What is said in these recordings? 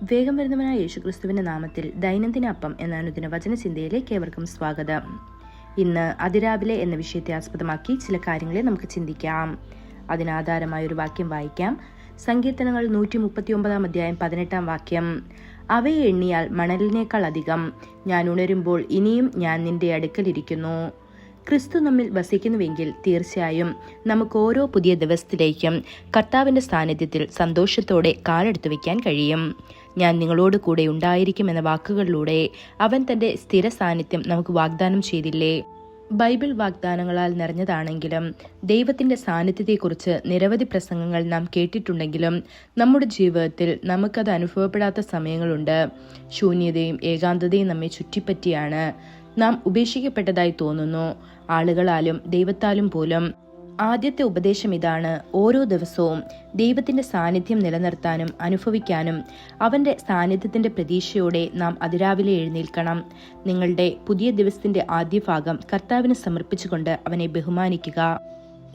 വേഗം വരുന്നവനായ യേശുക്രിസ്തുവിന്റെ നാമത്തിൽ ദൈനംദിന അപ്പം എന്ന അനുദിന വചനചിന്തയിലേക്ക് ഏവർക്കും സ്വാഗതം. ഇന്ന് അതിരാവിലെ എന്ന വിഷയത്തെ ആസ്പദമാക്കി ചില കാര്യങ്ങളെ നമുക്ക് ചിന്തിക്കാം. അതിനാധാരമായ ഒരു വാക്യം വായിക്കാം. സങ്കീർത്തനങ്ങൾ 139 അധ്യായം 18 വാക്യം. അവയെ എണ്ണിയാൽ മണലിനേക്കാൾ അധികം, ഞാൻ ഉണരുമ്പോൾ ഇനിയും ഞാൻ നിന്റെ അടുക്കലിരിക്കുന്നു. ക്രിസ്തു നമ്മിൽ വസിക്കുന്നുവെങ്കിൽ തീർച്ചയായും നമുക്ക് ഓരോ പുതിയ ദിവസത്തിലേക്കും കർത്താവിന്റെ സാന്നിധ്യത്തിൽ സന്തോഷത്തോടെ കാലെടുത്തു വയ്ക്കാൻ കഴിയും. ഞാൻ നിങ്ങളോട് കൂടെ ഉണ്ടായിരിക്കും എന്ന വാക്കുകളിലൂടെ അവൻ തന്റെ സ്ഥിര സാന്നിധ്യം നമുക്ക് വാഗ്ദാനം ചെയ്തില്ലേ? ബൈബിൾ വാഗ്ദാനങ്ങളാൽ നിറഞ്ഞതാണെങ്കിലും ദൈവത്തിന്റെ സാന്നിധ്യത്തെക്കുറിച്ച് നിരവധി പ്രസംഗങ്ങൾ നാം കേട്ടിട്ടുണ്ടെങ്കിലും നമ്മുടെ ജീവിതത്തിൽ നമുക്കത് അനുഭവപ്പെടാത്ത സമയങ്ങളുണ്ട്. ശൂന്യതയും ഏകാന്തതയും നമ്മെ ചുറ്റിപ്പറ്റിയാണ്. നാം ഉപേക്ഷിക്കപ്പെട്ടതായി തോന്നുന്നു, ആളുകളാലും ദൈവത്താലും പോലും. ആദ്യത്തെ ഉപദേശം ഇതാണ്: ഓരോ ദിവസവും ദൈവത്തിന്റെ സാന്നിധ്യം നിലനിർത്താനും അനുഭവിക്കാനും അവന്റെ സാന്നിധ്യത്തിന്റെ പ്രതീക്ഷയോടെ നാം അതിരാവിലെ എഴുന്നേൽക്കണം. നിങ്ങളുടെ പുതിയ ദിവസത്തിന്റെ ആദ്യ ഭാഗം കർത്താവിന് സമർപ്പിച്ചുകൊണ്ട് അവനെ ബഹുമാനിക്കുക.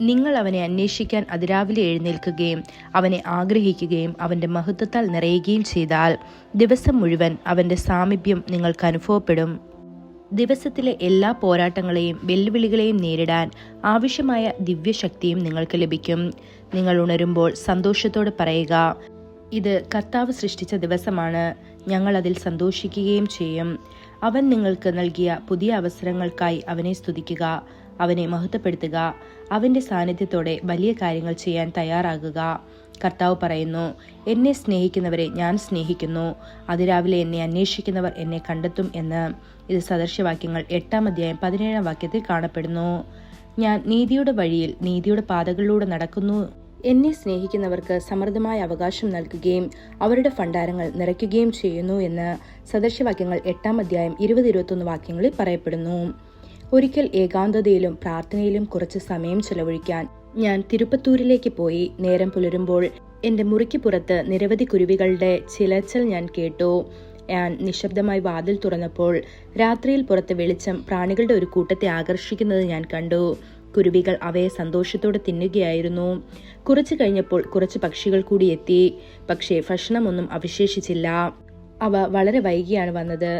നിങ്ങൾ അവനെ അന്വേഷിക്കാൻ അതിരാവിലെ എഴുന്നേൽക്കുകയും അവനെ ആഗ്രഹിക്കുകയും അവന്റെ മഹത്വത്താൽ നിറയുകയും ചെയ്താൽ ദിവസം മുഴുവൻ അവന്റെ സാമീപ്യം നിങ്ങൾക്ക് അനുഭവപ്പെടും. ദിവസത്തിലെ എല്ലാ പോരാട്ടങ്ങളെയും വെല്ലുവിളികളെയും നേരിടാൻ ആവശ്യമായ ദിവ്യശക്തിയും നിങ്ങൾക്ക് ലഭിക്കും. നിങ്ങൾ ഉണരുമ്പോൾ സന്തോഷത്തോടെ പറയുക: ഇത് കർത്താവ് സൃഷ്ടിച്ച ദിവസമാണ്, ഞങ്ങൾ അതിൽ സന്തോഷിക്കുകയും ചെയ്യും. അവൻ നിങ്ങൾക്ക് നൽകിയ പുതിയ അവസരങ്ങൾക്കായി അവനെ സ്തുതിക്കുക, അവനെ മഹത്വപ്പെടുത്തുക. അവന്റെ സാന്നിധ്യത്തോടെ വലിയ കാര്യങ്ങൾ ചെയ്യാൻ തയ്യാറാകുക. കർത്താവ് പറയുന്നു: എന്നെ സ്നേഹിക്കുന്നവരെ ഞാൻ സ്നേഹിക്കുന്നു, അതിരാവിലെ എന്നെ അന്വേഷിക്കുന്നവർ എന്നെ കണ്ടെത്തും എന്ന്. ഇത് സദൃശവാക്യങ്ങൾ 8 അധ്യായം 17 വാക്യത്തിൽ കാണപ്പെടുന്നു. ഞാൻ നീതിയുടെ വഴിയിൽ നീതിയുടെ പാതകളിലൂടെ നടക്കുന്നു. എന്നെ സ്നേഹിക്കുന്നവർക്ക് സമൃദ്ധമായ അവകാശം നൽകുകയും അവരുടെ ഭണ്ഡാരങ്ങൾ നിറയ്ക്കുകയും ചെയ്യുന്നു എന്ന് സദൃശവാക്യങ്ങൾ 8 അധ്യായം 20-21 വാക്യങ്ങളിൽ പറയപ്പെടുന്നു. ഒരിക്കൽ ഏകാന്തതയിലും പ്രാർത്ഥനയിലും കുറച്ച് സമയം ചെലവഴിക്കാൻ ഞാൻ തിരുപ്പത്തൂരിലേക്ക് പോയി. നേരം പുലരുമ്പോൾ എന്റെ മുറിക്ക് പുറത്ത് നിരവധി കുരുവികളുടെ ചിലച്ചൽ ഞാൻ കേട്ടു. ഞാൻ നിശബ്ദമായി വാതിൽ തുറന്നപ്പോൾ രാത്രിയിൽ പുറത്ത് വെളിച്ചം പ്രാണികളുടെ ഒരു കൂട്ടത്തെ ആകർഷിക്കുന്നത് ഞാൻ കണ്ടു. കുരുവികൾ അവയെ സന്തോഷത്തോടെ തിന്നുകയായിരുന്നു. കുറച്ചു കഴിഞ്ഞപ്പോൾ കുറച്ച് പക്ഷികൾ കൂടി എത്തി. പക്ഷേ ഭക്ഷണമൊന്നും അവശേഷിച്ചില്ല. അവ വളരെ വൈകിയാണ് വന്നത്.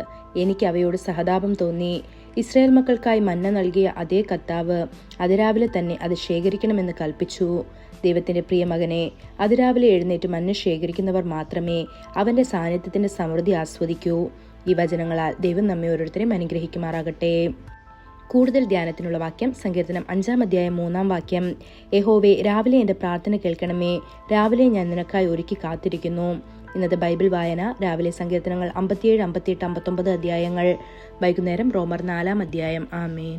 എനിക്ക് അവയോട് സഹതാപം തോന്നി. ഇസ്രായേൽ മക്കൾക്കായി മന്ന നൽകിയ അതേ കർത്താവ് അതിരാവിലെ തന്നെ അത് ശേഖരിക്കണമെന്ന് കൽപ്പിച്ചു. ദൈവത്തിന്റെ പ്രിയ മകനെ, അതിരാവിലെ എഴുന്നേറ്റ് മന്ന ശേഖരിക്കുന്നവർ മാത്രമേ അവന്റെ സാന്നിധ്യത്തിന്റെ സമൃദ്ധി ആസ്വദിക്കൂ. ഈ വചനങ്ങളാൽ ദൈവം നമ്മെ ഓരോരുത്തരെയും അനുഗ്രഹിക്കുമാറാകട്ടെ. കൂടുതൽ ധ്യാനത്തിനുള്ള വാക്യം സങ്കീർത്തനം 5 അധ്യായം 3 വാക്യം. യഹോവേ, രാവിലെ എന്റെ പ്രാർത്ഥന കേൾക്കണമേ, രാവിലെ ഞാൻ നിനക്കായി ഒരുക്കി കാത്തിരിക്കുന്നു. ഇന്നത്തെ ബൈബിൾ വായന: രാവിലെ സങ്കീർത്തനങ്ങൾ 57, 58, 59 അധ്യായങ്ങൾ. വൈകുന്നേരം റോമർ 4 അധ്യായം. ആമേൻ.